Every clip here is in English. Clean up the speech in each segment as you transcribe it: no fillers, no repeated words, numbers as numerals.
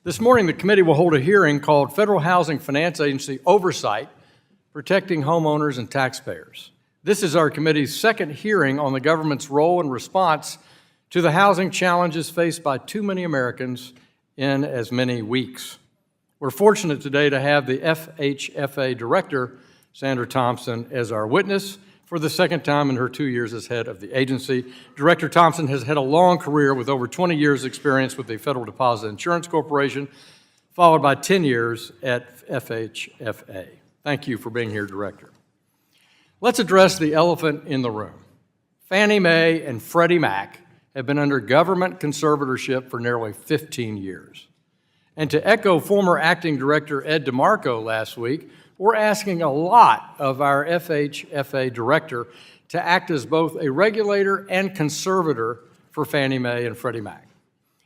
This morning, the committee will hold a hearing called Federal Housing Finance Agency Oversight, Protecting Homeowners and Taxpayers. This is our committee's second hearing on the government's role and response to the housing challenges faced by too many Americans in as many weeks. We're fortunate today to have the FHFA Director, Sandra Thompson, as our witness for the second time in her 2 years as head of the agency. Director Thompson has had a long career with over 20 years' experience with the Federal Deposit Insurance Corporation, followed by 10 years at FHFA. Thank you for being here, Director. Let's address the elephant in the room. Fannie Mae and Freddie Mac have been under government conservatorship for nearly 15 years. And to echo former Acting Director Ed DeMarco last week, we're asking a lot of our FHFA Director to act as both a regulator and conservator for Fannie Mae and Freddie Mac,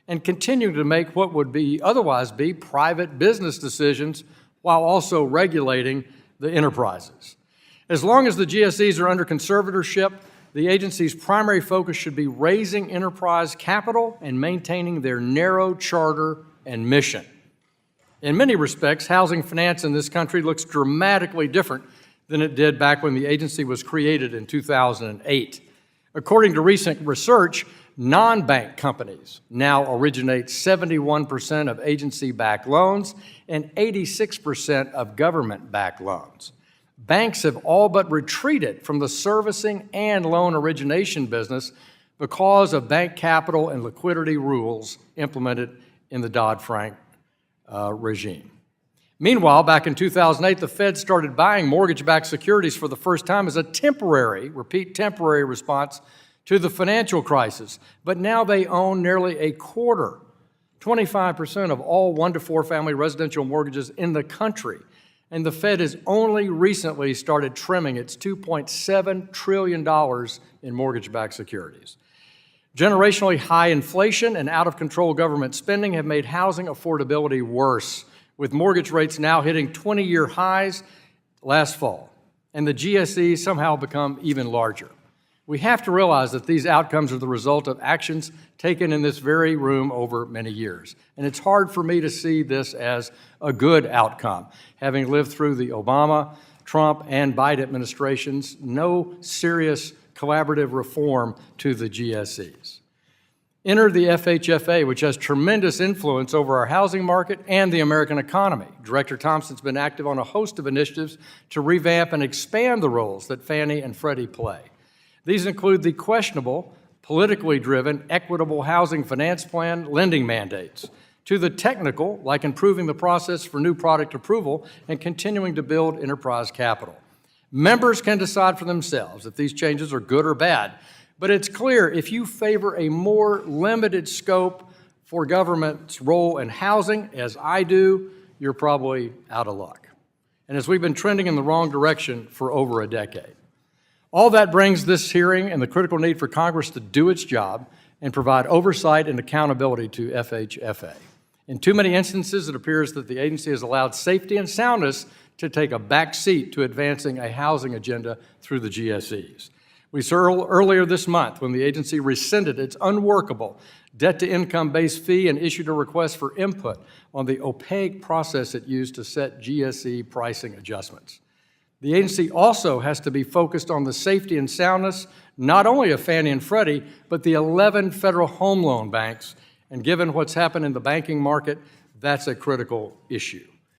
and continue to make what would otherwise be private business decisions while also regulating the enterprises. As long as the GSEs are under conservatorship, the agency's primary focus should be raising enterprise capital and maintaining their narrow charter and mission. In many respects, housing finance in this country looks dramatically different than it did back when the agency was created in 2008. According to recent research, non-bank companies now originate 71% of agency-backed loans and 86% of government-backed loans. Banks have all but retreated from the servicing and loan origination business because of bank capital and liquidity rules implemented in the Dodd-Frank regime. Meanwhile, back in 2008, the Fed started buying mortgage-backed securities for the first time as a temporary response to the financial crisis. But now they own nearly a quarter, 25% of all 1 to 4 family residential mortgages in the country. And the Fed has only recently started trimming its $2.7 trillion in mortgage-backed securities. Generationally high inflation and out-of-control government spending have made housing affordability worse, with mortgage rates now hitting 20-year highs last fall, and the GSEs somehow become even larger. We have to realize that these outcomes are the result of actions taken in this very room over many years, and it's hard for me to see this as a good outcome, having lived through the Obama, Trump, and Biden administrations. No serious collaborative reform to the GSEs. Enter the FHFA, which has tremendous influence over our housing market and the American economy. Director Thompson's been active on a host of initiatives to revamp and expand the roles that Fannie and Freddie play. These include the questionable, politically driven, equitable housing finance plan lending mandates, to the technical, like improving the process for new product approval and continuing to build enterprise capital. Members can decide for themselves if these changes are good or bad, but it's clear if you favor a more limited scope for government's role in housing, as I do, you're probably out of luck. And as we've been trending in the wrong direction for over a decade. All that brings this hearing and the critical need for Congress to do its job and provide oversight and accountability to FHFA. In too many instances, it appears that the agency has allowed safety and soundness to take a back seat to advancing a housing agenda through the GSEs. We saw earlier this month when the agency rescinded its unworkable debt-to-income-based fee and issued a request for input on the opaque process it used to set GSE pricing adjustments. The agency also has to be focused on the safety and soundness not only of Fannie and Freddie, but the 11 federal home loan banks, and given what's happened in the banking market, that's a critical issue.